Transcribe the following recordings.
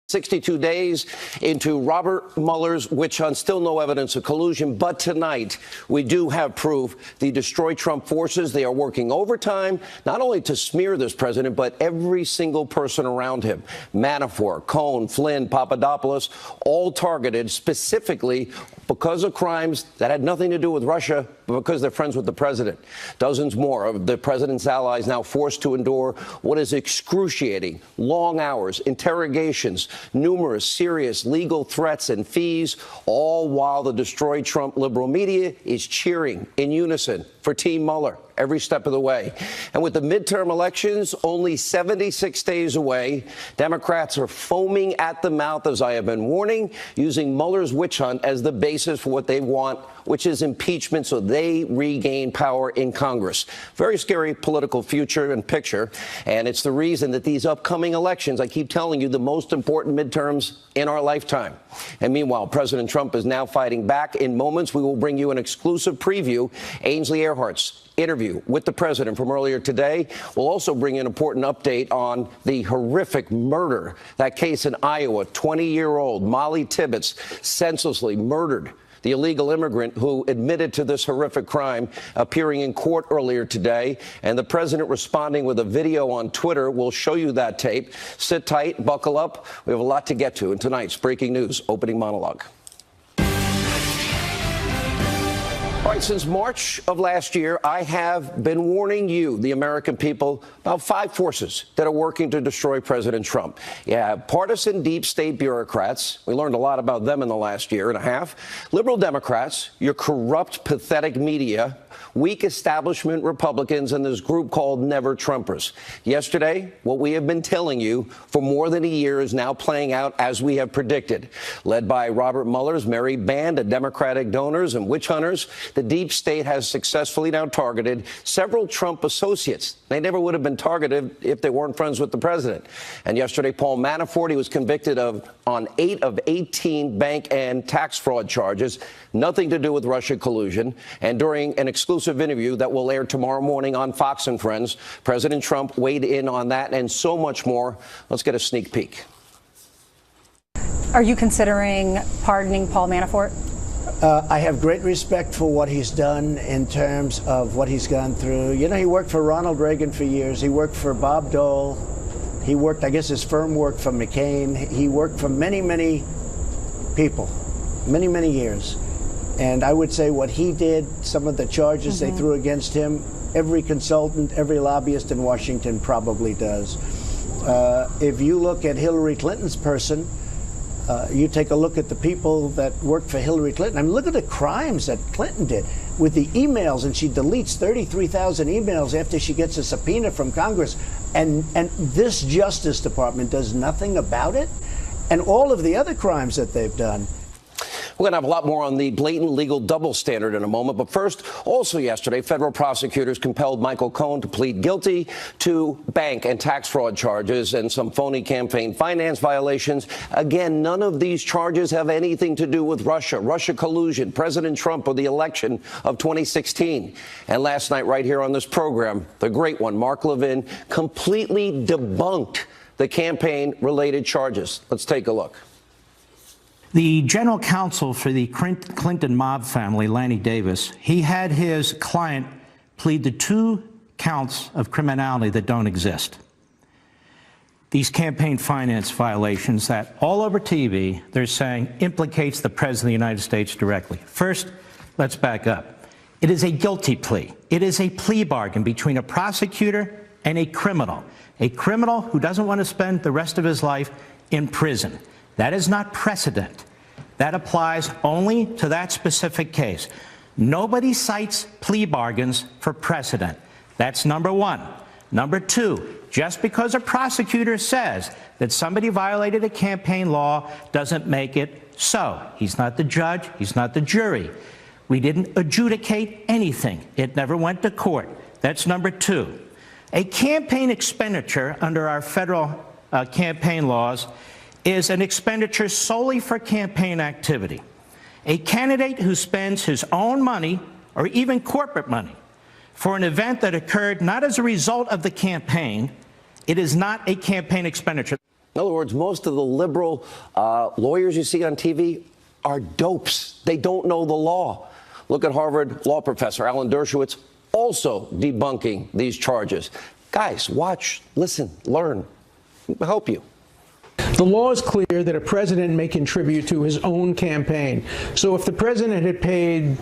62 days into Robert Mueller's witch hunt, still no evidence of collusion. But tonight, we do have proof the Destroy Trump forces, they are working overtime, not only to smear this president, but every single person around him. Manafort, Cohn, Flynn, Papadopoulos, all targeted specifically because of crimes that had nothing to do with Russia, but because they're friends with the president. Dozens more of the president's allies now forced to endure what is excruciating, long hours, interrogations, numerous serious legal threats and fees, all while the Destroy Trump liberal media is cheering in unison for Team Mueller every step of the way. And with the midterm elections only 76 days away, Democrats are foaming at the mouth, as I have been warning, using Mueller's witch hunt as the basis for what they want, which is impeachment so they regain power in Congress. Very scary political future and picture. And it's the reason that these upcoming elections, I keep telling you, the most important midterms in our lifetime. And meanwhile, President Trump is now fighting back. In moments, we will bring you an exclusive preview. Ainsley Earhart's interview with the president from earlier today. We'll also bring an important update on the horrific murder, that case in Iowa, 20-year-old Molly Tibbetts senselessly murdered. The illegal immigrant who admitted to this horrific crime, appearing in court earlier today, and the president responding with a video on Twitter. We'll show you that tape. Sit tight, buckle up. We have a lot to get to in tonight's breaking news opening monologue. All right, since March of last year, I have been warning you, the American people, about 5 forces that are working to destroy President Trump. Yeah, partisan deep state bureaucrats. We learned a lot about them in the last year and a half. Liberal Democrats, your corrupt, pathetic media, weak establishment Republicans, and this group called Never Trumpers. Yesterday, what we have been telling you for more than a year is now playing out as we have predicted. Led by Robert Mueller's merry band of Democratic donors and witch hunters, the deep state has successfully now targeted several Trump associates. They never would have been targeted if they weren't friends with the president. And yesterday, Paul Manafort, he was convicted on 8 of 18 bank and tax fraud charges, nothing to do with Russia collusion. And during an exclusive interview that will air tomorrow morning on Fox and Friends, President Trump weighed in on that and so much more. Let's get a sneak peek. Are you considering pardoning Paul Manafort? I have great respect for what he's done in terms of what he's gone through. You know, he worked for Ronald Reagan for years. He worked for Bob Dole. He worked, I guess his firm worked for McCain. He worked for many, many people, many, many years. And I would say what he did, some of the charges they threw against him, every consultant, every lobbyist in Washington probably does. If you look at Hillary Clinton's person, you take a look at the people that worked for Hillary Clinton. I mean, look at the crimes that Clinton did with the emails, and she deletes 33,000 emails after she gets a subpoena from Congress. And this Justice Department does nothing about it. And all of the other crimes that they've done. We're going to have a lot more on the blatant legal double standard in a moment. But first, also yesterday, federal prosecutors compelled Michael Cohen to plead guilty to bank and tax fraud charges and some phony campaign finance violations. Again, none of these charges have anything to do with Russia collusion, President Trump, or the election of 2016. And last night, right here on this program, the great one, Mark Levin, completely debunked the campaign-related charges. Let's take a look. The general counsel for the Clinton mob family, Lanny Davis, he had his client plead to 2 counts of criminality that don't exist. These campaign finance violations that all over TV, they're saying implicates the President of the United States directly. First, let's back up. It is a guilty plea. It is a plea bargain between a prosecutor and a criminal who doesn't want to spend the rest of his life in prison. That is not precedent. That applies only to that specific case. Nobody cites plea bargains for precedent. That's number one. Number two, just because a prosecutor says that somebody violated a campaign law doesn't make it so. He's not the judge. He's not the jury. We didn't adjudicate anything. It never went to court. That's number two. A campaign expenditure under our federal campaign laws is an expenditure solely for campaign activity. A candidate who spends his own money or even corporate money for an event that occurred not as a result of the campaign, it is not a campaign expenditure. In other words, most of the liberal lawyers you see on TV are dopes. They don't know the law. Look at Harvard law professor Alan Dershowitz also debunking these charges. Guys, watch, listen, learn. It'll help you. The law is clear that a president may contribute to his own campaign. So if the president had paid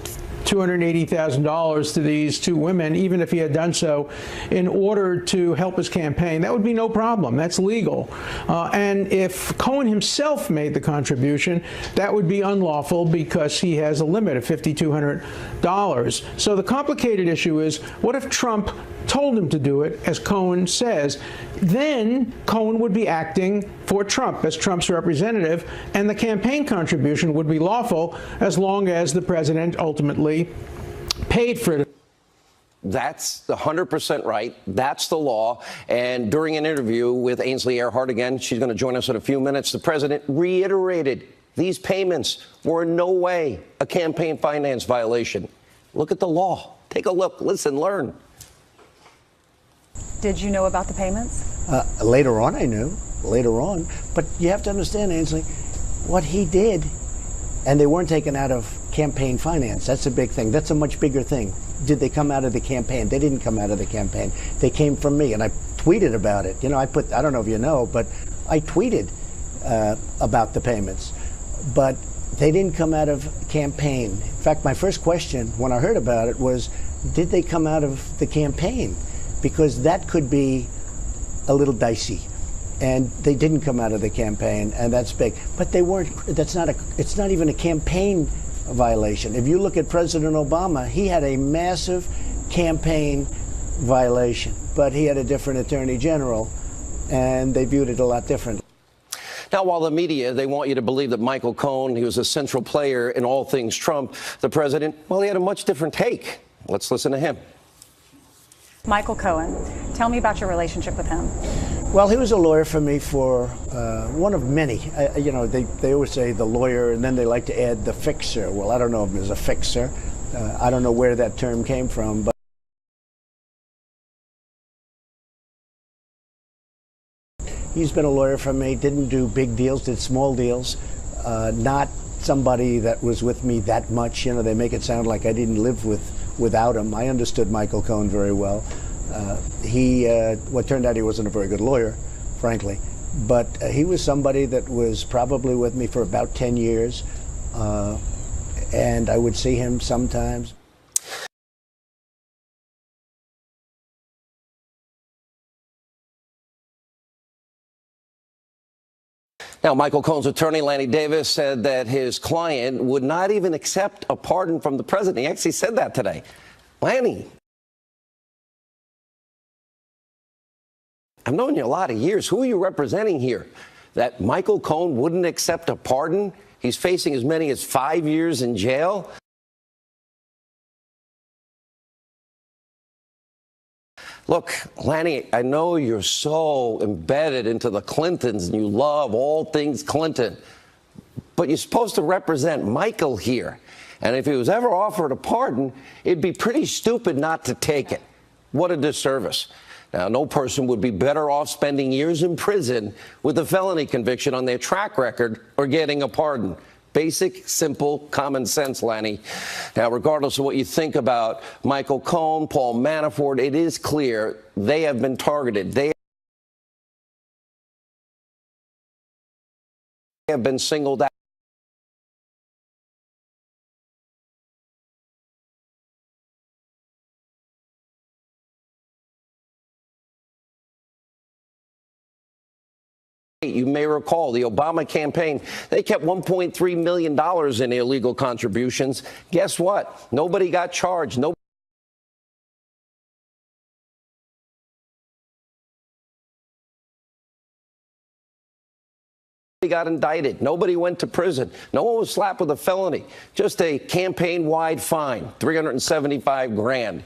$280,000 to these two women, even if he had done so in order to help his campaign, that would be no problem. That's legal. And if Cohen himself made the contribution, that would be unlawful because he has a limit of $5,200. So the complicated issue is, what if Trump told him to do it, as Cohen says? Then Cohen would be acting for Trump as Trump's representative, and the campaign contribution would be lawful as long as the president ultimately paid for it. That's 100% right. That's the law. And during an interview with Ainsley Earhart, again, she's going to join us in a few minutes, the president reiterated these payments were in no way a campaign finance violation. Look at the law. Take a look. Listen, learn. Did you know about the payments? Later on, I knew. Later on. But you have to understand, Ainsley, what he did, and they weren't taken out of campaign finance. That's a big thing. That's a much bigger thing. Did they come out of the campaign? They didn't come out of the campaign. They came from me, and I tweeted about it. You know, I don't know if you know, but I tweeted about the payments. But they didn't come out of campaign. In fact, my first question when I heard about it was, did they come out of the campaign? Because that could be a little dicey. And they didn't come out of the campaign, and that's big. But they weren't, it's not even a campaign violation. If you look at President Obama, he had a massive campaign violation, but he had a different attorney general, and they viewed it a lot differently. Now, while the media, they want you to believe that Michael Cohen, he was a central player in all things Trump, the president, well, he had a much different take. Let's listen to him. Michael Cohen, tell me about your relationship with him. Well, he was a lawyer for me for one of many. You know, they always say the lawyer, and then they like to add the fixer. Well, I don't know if there's a fixer. I don't know where that term came from, but he's been a lawyer for me, didn't do big deals, did small deals, not somebody that was with me that much. You know, they make it sound like I didn't live without him. I understood Michael Cohen very well. What turned out he wasn't a very good lawyer, frankly, but he was somebody that was probably with me for about 10 years, and I would see him sometimes. Now, Michael Cohen's attorney, Lanny Davis, said that his client would not even accept a pardon from the president. He actually said that today. Lanny, I've known you a lot of years. Who are you representing here? That Michael Cohen wouldn't accept a pardon? He's facing as many as 5 years in jail? Look, Lanny, I know you're so embedded into the Clintons and you love all things Clinton, but you're supposed to represent Michael here. And if he was ever offered a pardon, it'd be pretty stupid not to take it. What a disservice. Now, no person would be better off spending years in prison with a felony conviction on their track record or getting a pardon. Basic, simple, common sense, Lanny. Now, regardless of what you think about Michael Cohen, Paul Manafort, it is clear they have been targeted. They have been singled out. You may recall the Obama campaign, they kept $1.3 million in illegal contributions. Guess what? Nobody got charged. Nobody got indicted. Nobody went to prison. No one was slapped with a felony. Just a campaign-wide fine, $375 grand.